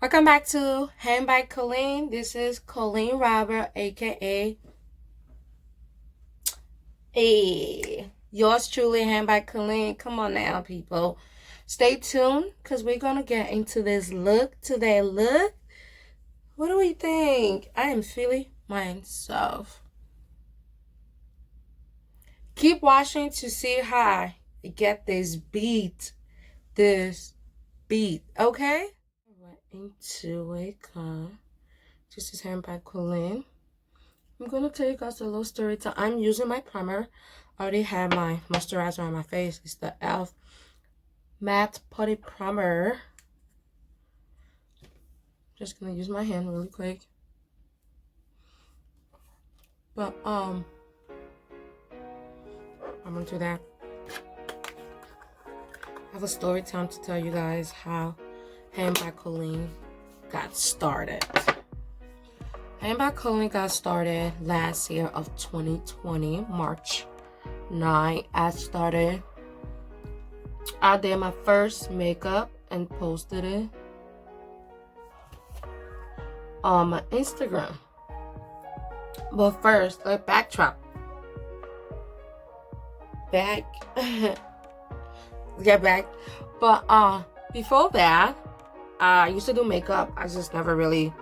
Welcome back to Hand by Colleen. This is Colleen Robert, aka yours truly, Hand by Colleen. Come on now, people. Stay tuned because we're gonna get into this look. Today, look. What do we think? I am feeling myself. Keep watching to see how I get this beat. Okay? Went into a car. This is Hand by Colleen. I'm going to tell you guys a little story time. I'm using my primer. I already have my moisturizer on my face. It's the e.l.f. Matte Putty Primer. Just going to use my hand really quick. But, I'm going to do that. I have a story time to tell you guys how Hand by Colleen got started. Hand by Colleen got started last year of 2020, March 9. I did my first makeup and posted it on my Instagram. But first, let's backtrack. Get back. But before that, I used to do makeup. I just never really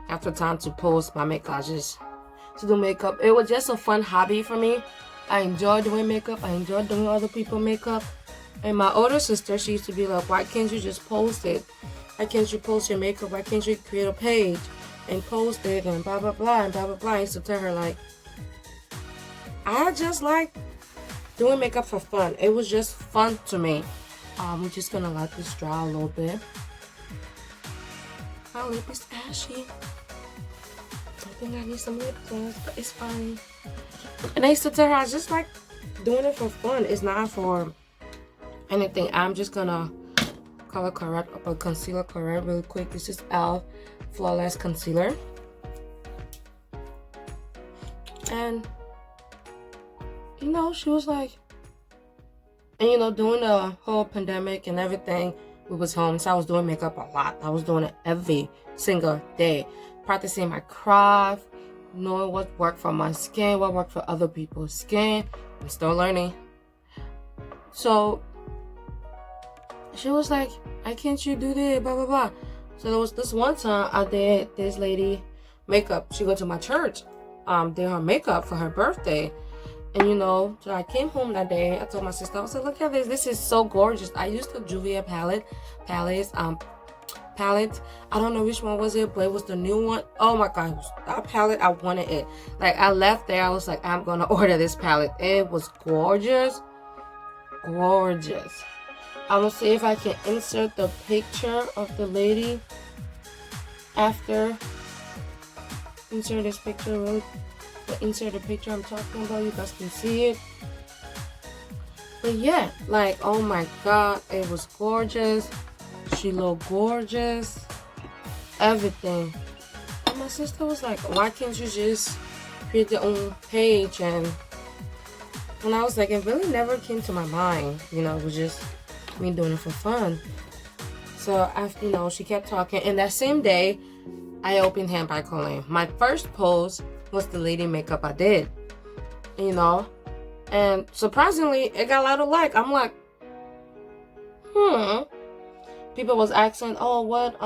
have the time to post my makeup. I just to do makeup. It was just a fun hobby for me. I enjoy doing makeup. I enjoy doing other people's makeup. And my older sister, she used to be like, why can't you just post it? Why can't you post your makeup? Why can't you create a page and post it and blah, blah, blah, and blah, blah, blah. I used to tell her, like, I just like doing makeup for fun. It was just fun to me. We're just gonna let this dry a little bit. My lip is ashy. I think I need some lip gloss, but it's fine. And I used to tell her I just like doing it for fun. It's not for anything. I'm just gonna color correct or concealer correct really quick. This is e.l.f. Flawless Concealer. And you know, she was like, and you know, during the whole pandemic and everything, we was home, so I was doing makeup a lot. I was doing it every single day, practicing my craft, knowing what worked for my skin, what worked for other people's skin. I'm still learning. So she was like, why can't you do this, blah, blah, blah. So there was this one time I did this lady makeup. She went to my church, did her makeup for her birthday. And you know, so I came home that day. I told my sister, I was like, look at this. This is so gorgeous. I used the Juvia palette. I don't know which one was it, but it was the new one. Oh my God, that palette, I wanted it. Like, I left there, I was like, I'm gonna order this palette. It was gorgeous. Gorgeous. I'm gonna see if I can insert the picture of the lady after. Insert this picture really. Insert the picture I'm talking about. You guys can see it. But yeah, like, oh my God, it was gorgeous. She looked gorgeous. Everything. And my sister was like, why can't you just create your own page? And I was like, it really never came to my mind. You know, it was just me doing it for fun. So after, you know, she kept talking, and that same day I opened Hand by Colleen. My first post was the lady makeup I did, you know, and surprisingly it got a lot of like. I'm like, people was asking, oh, what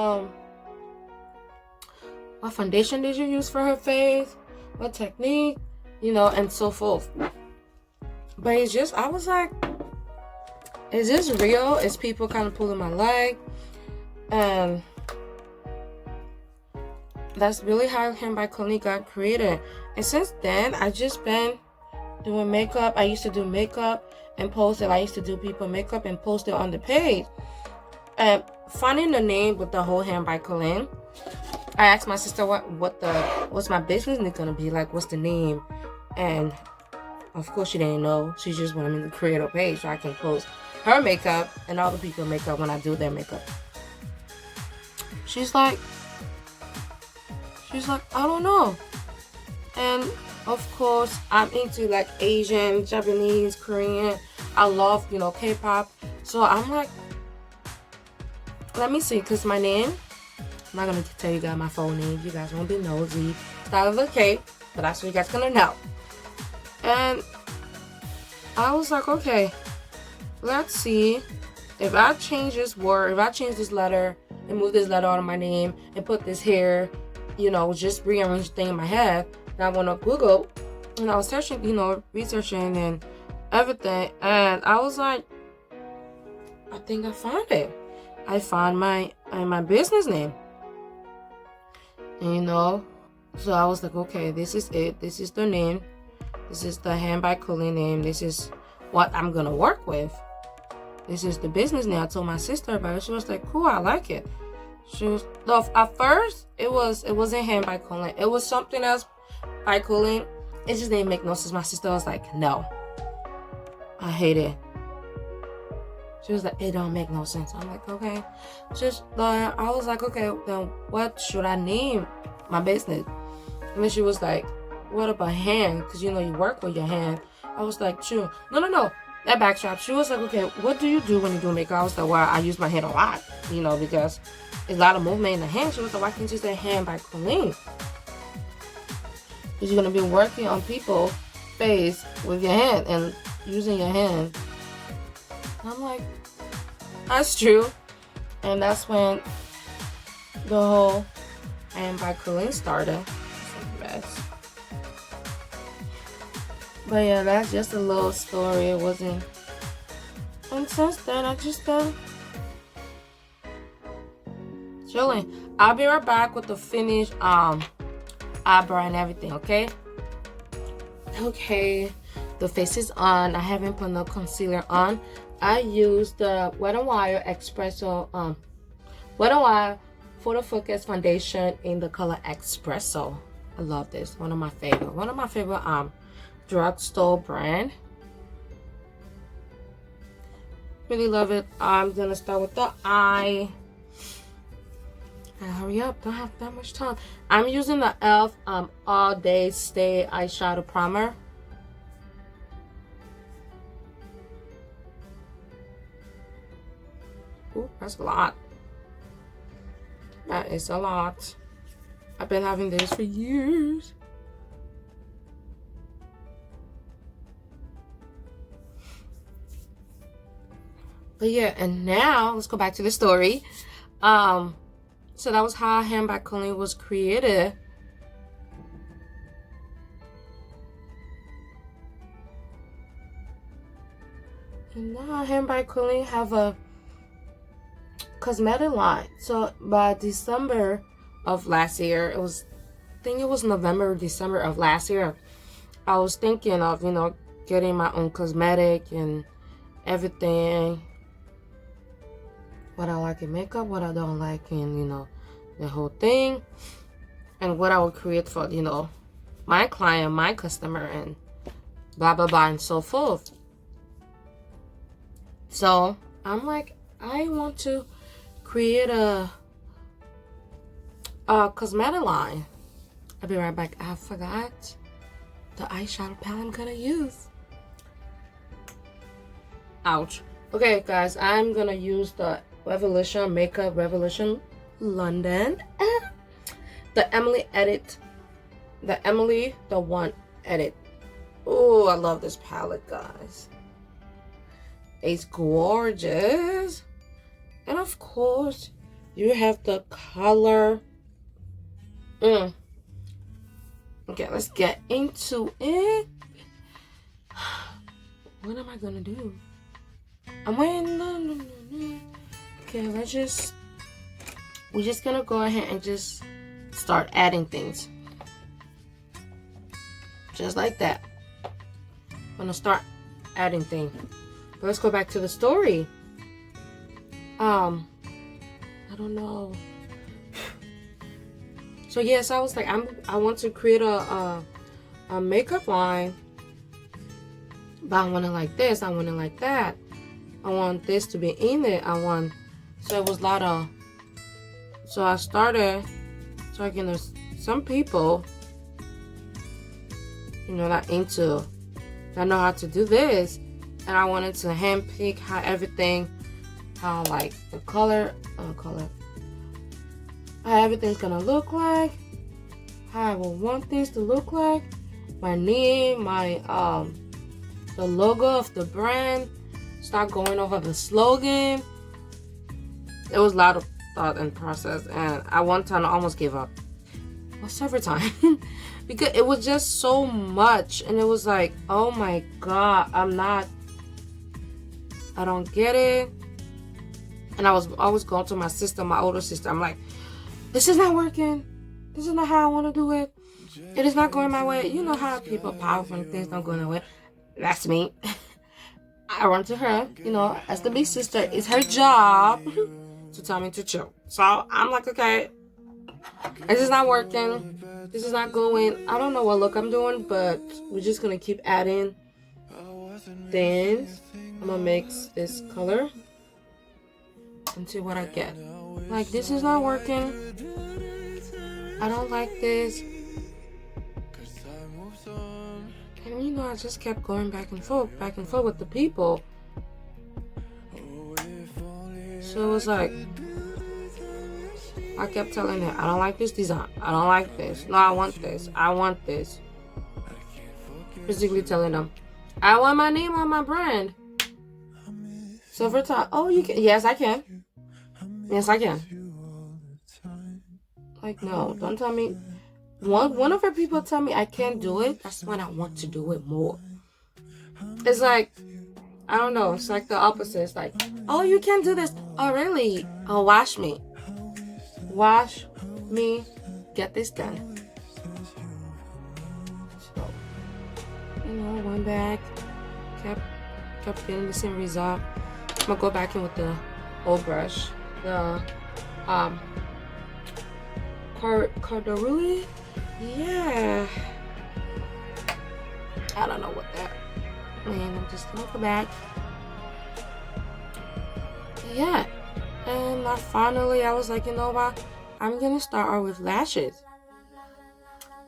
foundation did you use for her face, what technique, you know, and so forth. But it's just, I was like, is this real? Is people kind of pulling my leg? And that's really how Hand by Colleen got created. And since then, I just been doing makeup. I used to do makeup and post it. I used to do people makeup and post it on the page. And finding the name with the whole Hand by Colleen, I asked my sister what's my business name gonna be, like, what's the name? And of course she didn't know. She just wanted me to create a page so I can post her makeup and other people's makeup when I do their makeup. She's like, I don't know. And of course, I'm into like Asian, Japanese, Korean. I love, you know, K-pop. So I'm like, let me see, because my name I'm not gonna tell you guys my phone name. You guys won't be nosy. Style of the cake, but that's what you guys gonna know. And I was like, okay, let's see if I change this word, if I change this letter and move this letter out of my name and put this here, you know, just rearrange the thing in my head. And I went on Google and I was searching, you know, researching and everything, and I was like, I think I found it. I found my business name. And, you know, so I was like, okay, this is it. This is the name. This is the Hand by Colleen name. This is what I'm gonna work with. This is the business name. I told my sister about it. She was like, cool, I like it. She was, no, at first it wasn't Hand by Colleen. It was something else by Colleen. It just didn't make no sense. My sister was like, no, I hate it. She was like, it don't make no sense. I'm like, okay. I was like, okay, then what should I name my business? And then she was like, what about hand? Because, you know, you work with your hand. I was like, true. No. That backdrop. She was like, okay, what do you do when you do makeup? I was like, well, I use my hand a lot, you know, because there's a lot of movement in the hand. She was like, why can't you say Hand by Colleen? Because you're going to be working on people's face with your hand and using your hand. I'm like, that's true. And that's when the whole Hand by Colleen started. It's a mess. But yeah, that's just a little story. It wasn't. And since then, I just been chilling. I'll be right back with the finished eyebrow and everything. Okay. Okay. The face is on. I haven't put no concealer on. I used the Wet n Wild Espresso Wet n Wild Photo Focus foundation in the color Espresso. I love this. One of my favorite drugstore brand. Really love it. I'm gonna start with the eye. Hurry up, don't have that much time. I'm using the e.l.f. All Day Stay eyeshadow primer. Ooh, that's a lot. That is a lot. I've been having this for years. But yeah, and now let's go back to the story. So that was how Hand by Colleen was created. And now Hand by Colleen have a cosmetic line. So by December of last year, I think it was November or December of last year, I was thinking of, you know, getting my own cosmetic and everything. What I like in makeup, what I don't like in, you know, the whole thing, and what I would create for, you know, my client, my customer, and blah blah blah and so forth. So I'm like, I want to create a cosmetic line. I'll be right back. I forgot the eyeshadow palette I'm gonna use. Ouch. Okay guys, I'm gonna use the Revolution Makeup Revolution London, the Emily the One Edit. Oh, I love this palette, guys. It's gorgeous. And of course, you have the color. Okay, let's get into it. What am I gonna do? I'm waiting. Okay, we're just gonna go ahead and just start adding things. Just like that. I'm gonna start adding things. But let's go back to the story. I don't know. So yes, I was like, I want to create a makeup line, but I want it like this, I want it like that. I want this to be in it. So it was a lot of, so I started talking to some people, you know, that know how to do this. And I wanted to handpick how like the color, how everything's gonna look like, how I will want things to look like, my name, my the logo of the brand, start going over the slogan. It was a lot of thought and process, and at one time I almost gave up. Well, several times. Because it was just so much, and it was like, oh my god, I don't get it. And I was always going to my sister, my older sister. I'm like, this is not working. This is not how I want to do it. It is not going my way. You know how people powerful and things don't go their way. That's me. I run to her, as the big sister. It's her job to tell me to chill. So I'm like, okay, this is not working. This is not going. I don't know what look I'm doing, but we're just gonna keep adding things. I'm gonna mix this color and see what I get. Like, this is not working. I don't like this. And I just kept going back and forth with the people. So it was like, I kept telling her, I don't like this design. I don't like this. No, I want this. I want this. Basically telling them, I want my name on my brand. So for time, oh, you can. Yes, I can. Yes, I can. Like, no, don't tell me. One of her people tell me I can't do it. That's when I want to do it more. It's like, I don't know. It's like the opposite. It's like, oh, you can't do this. Oh, really? Oh, watch me. Watch me get this done. So, went back, kept getting the same result. I'm gonna go back in with the old brush, the Cardaruli. Yeah, I don't know what that. And I'm just gonna go back. Yeah. And I was like, you know what? I'm gonna start out with lashes.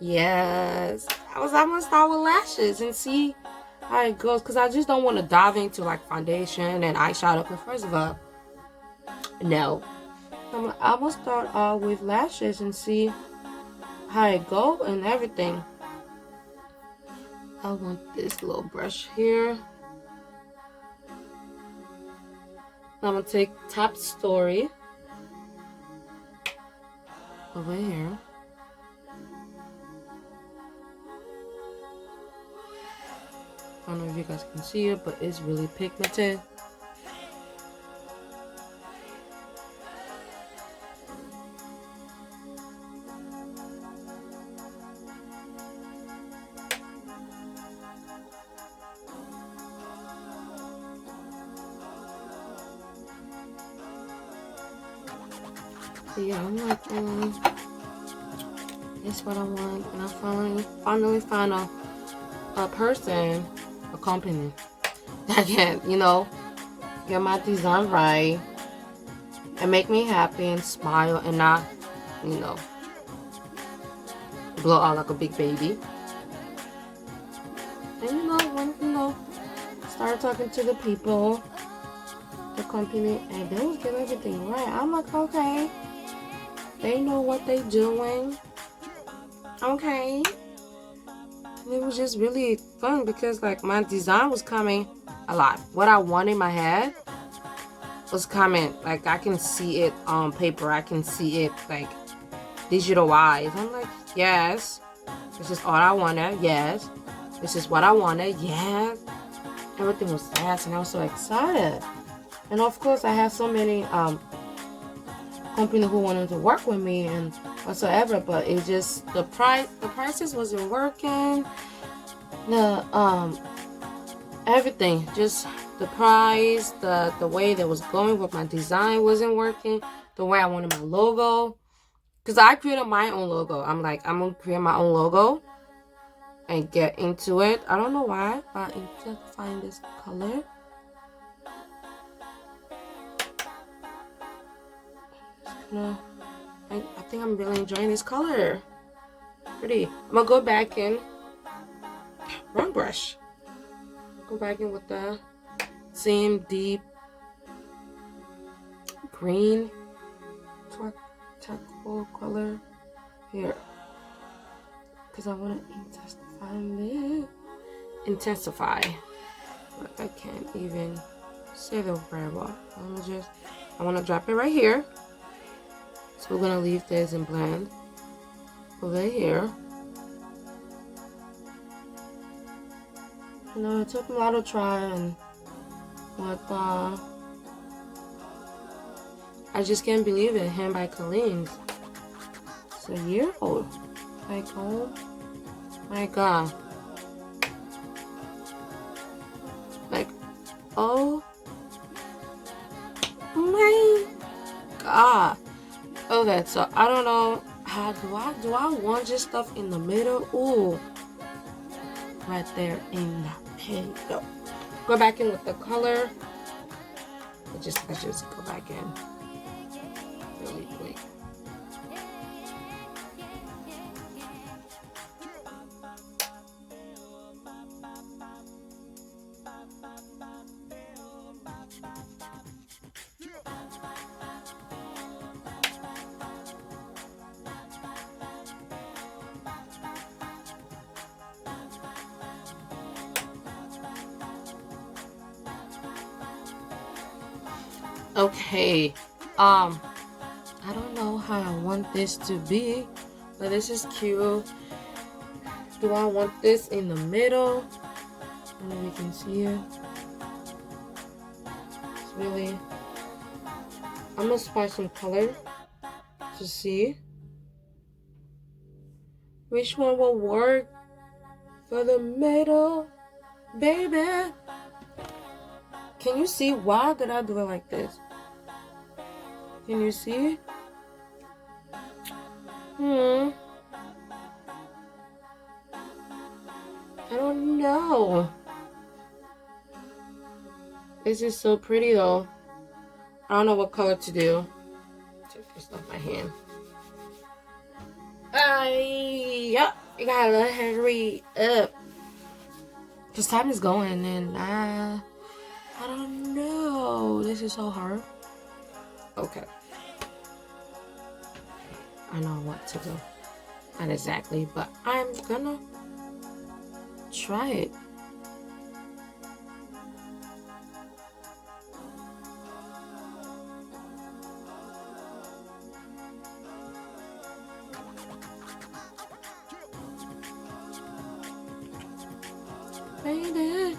Yes, I'm gonna start with lashes and see how it goes. Cause I just don't want to dive into like foundation and eyeshadow. Cause first of all, no. I'm gonna start out with lashes and see how it go and everything. I want this little brush here. I'm gonna take Top Story over here. I don't know if you guys can see it, but it's really pigmented. So yeah, I'm like, that's what I want. And I finally found a person, a company that can, get my design right and make me happy and smile and not, blow out like a big baby. And start talking to the people, the company, and they was getting everything right. I'm like, okay, they know what they doing. Okay. And it was just really fun because like my design was coming a lot. What I wanted in my head was coming. Like I can see it on paper. I can see it like digital wise. I'm like, yes, this is all I wanted. Yes, this is what I wanted. Yes. Everything was fast and I was so excited. And of course I had so many company who wanted to work with me and whatsoever, but it just the prices wasn't working. The everything, just the price, the way that was going with my design wasn't working. The way I wanted my logo, because I created my own logo. I'm like, I'm gonna create my own logo and get into it. I don't know why, but I need to find this color. I think I'm really enjoying this color. Pretty. I'm gonna go back in. Wrong brush. Go back in with the same deep green charcoal color here, because I want to intensify. But I can't even say the right word. I want to drop it right here. So we're gonna leave this and blend over here. You know, it took me a lot of trying, but I just can't believe it. Hand by Colleen's. It's a year old. Like, oh my god. Like, oh my god. Okay, so I don't know how do I want just stuff in the middle? Ooh, right there in the middle. Go back in with the color. Let's just go back in really quick. Okay, I don't know how I want this to be, but this is cute. Do I want this in the middle? Maybe we can see it. It's really, I'm gonna spice some color to see which one will work for the middle, baby. Can you see? Why did I do it like this? Can you see? I don't know. This is so pretty though. I don't know what color to do. Take this off my hand. Yeah, you gotta hurry up. Cause time is going and I don't know. This is so hard. Okay. I know what to do. Not exactly, but I'm gonna try it. Baby,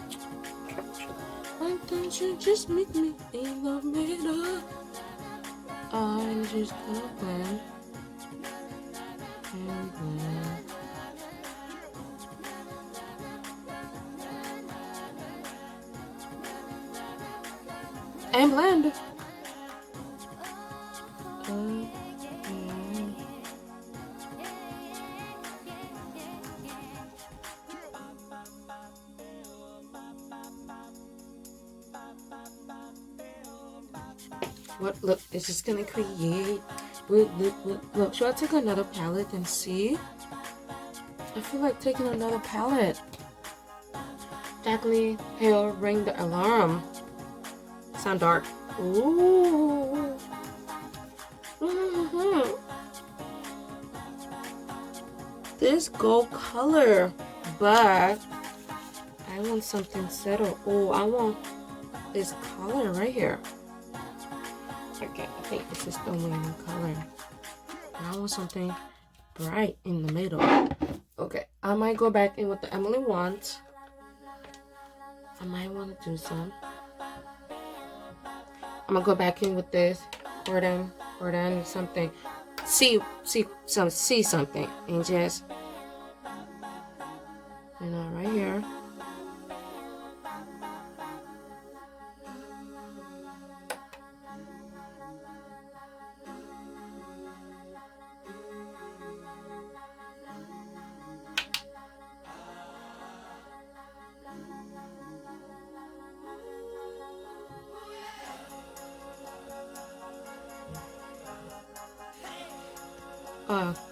why don't you just meet me in the middle? I'm just gonna blend and blend. And blend. What? Look, it's just gonna create. Look. Should I take another palette and see? I feel like taking another palette. Exactly. Pale, ring the alarm. Sound dark. Ooh. This gold color, but I want something settled. Oh, I want this color right here. Okay, I think this is the winning color. I want something bright in the middle. Okay, I might go back in with the Emily wants. I might want to do some. I'm gonna go back in with this Gordon something. See something and just, you know, right here.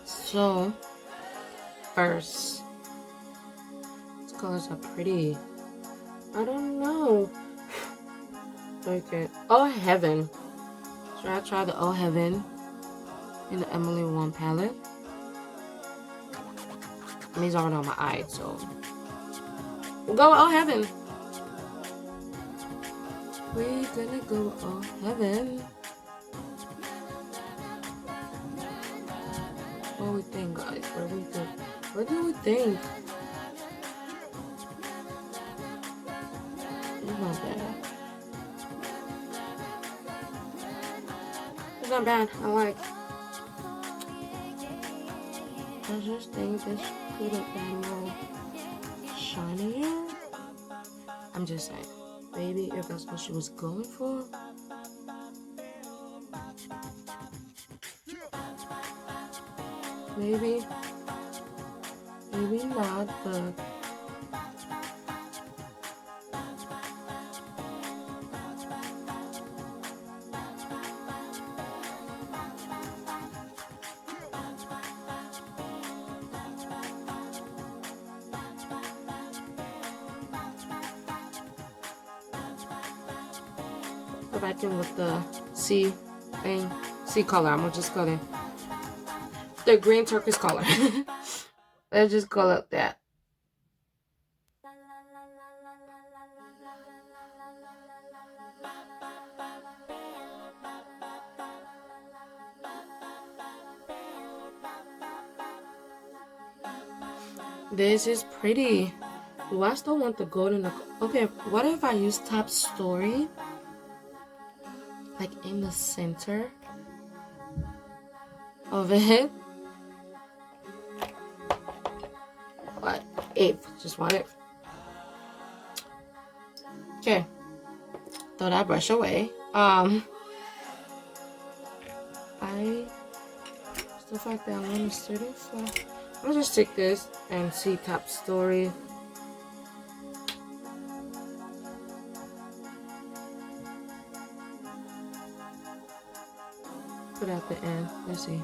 So first, these colors are pretty. I don't know. Okay. Oh heaven. Should I try the Oh heaven? in the Emily One palette. And these aren't on my eye, so we'll go all heaven. We're gonna go all heaven. What do we think, guys? What do we think? What do we think? It's not bad. It's not bad. I like. I just think this could have been more shinier. I'm just saying. Maybe if that's what she was going for. Maybe not, but go back in with the C color. I'm gonna just color the green turquoise color. Let's just call it that. This is pretty. Do I still want the gold in the... Okay, what if I use Top Story? Like in the center of it. What? Eighth. Just want it. Okay. Throw that brush away. I still like that one is 35. I'll just take this and see Top Story. Put at the end. Let's see.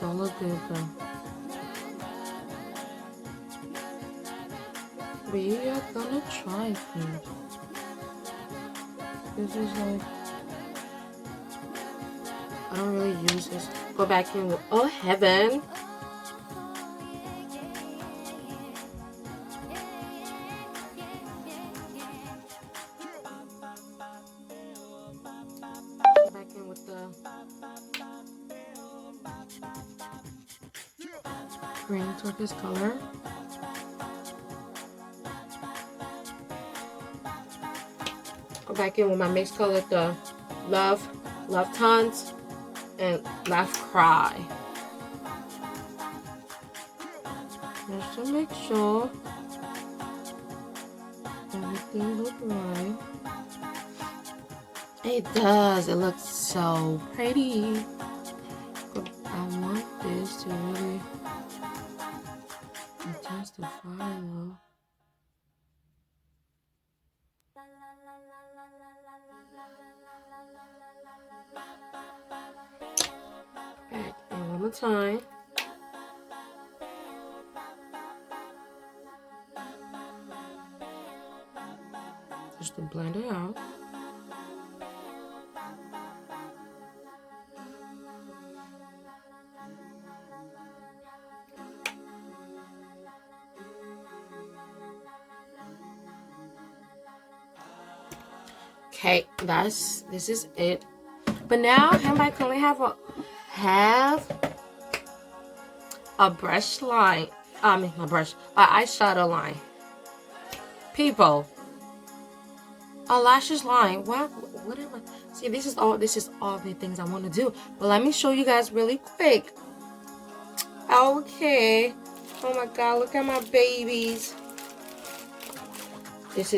Don't look good though. We are gonna try things. This is like, I don't really use this. Go back in with, oh heaven. Go back in with the green turquoise color. Go back in with my mixed color, the Love Tones and Laugh Cry. Just to make sure everything looks right. It does. It looks so pretty. But I want this to really intensify though. Back in one more time. Just to blend it out. Okay, this is it. But now I can only have a brush line. Eyeshadow line. People, a lashes line. What am I? See, this is all the things I want to do. But let me show you guys really quick. Okay. Oh my God, look at my babies. Okay.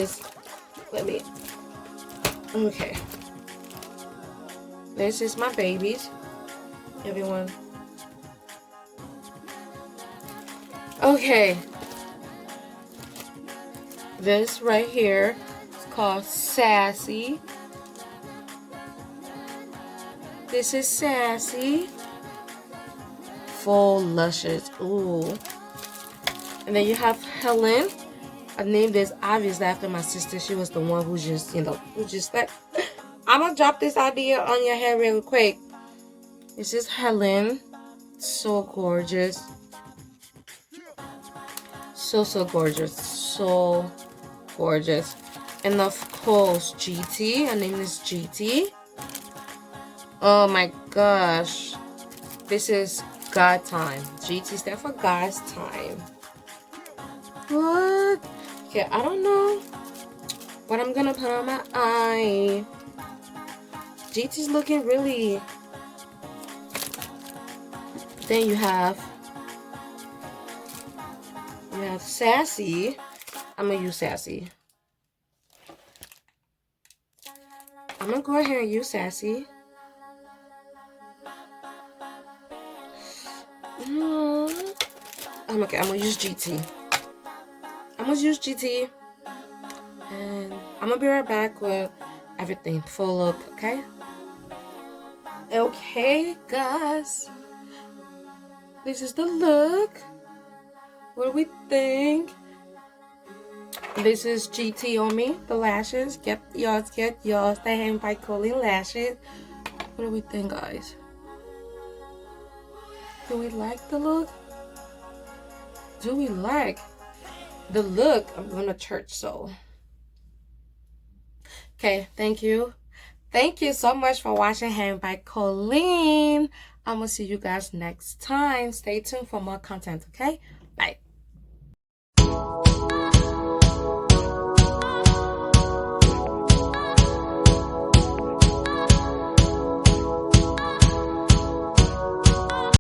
This is my babies. Everyone. Okay. This right here is called Sassy. This is Sassy. full luscious. Ooh. And then you have Helen. I named this obviously after my sister. She was the one who just, who just like, I'm gonna drop this idea on your head real quick. This is Helen. So gorgeous. So gorgeous. So gorgeous. And of course, GT. Her name is GT. Oh my gosh. This is God time. GT stands for God's time. What? Okay, I don't know what I'm gonna put on my eye. GT's looking really. Then you have Sassy. I'm gonna use Sassy. I'm gonna go ahead and use Sassy. I'm gonna use GT. I'm gonna use GT. And I'm gonna be right back with everything full up, okay? Okay, guys. This is the look. What do we think? This is GT on me, the lashes. Get yours, The Hand by Colleen lashes. What do we think, guys? Do we like the look? Do we like the look? I'm going to church, so. Okay, thank you. Thank you so much for watching Hand by Colleen. I'm going to see you guys next time. Stay tuned for more content, okay? Bye.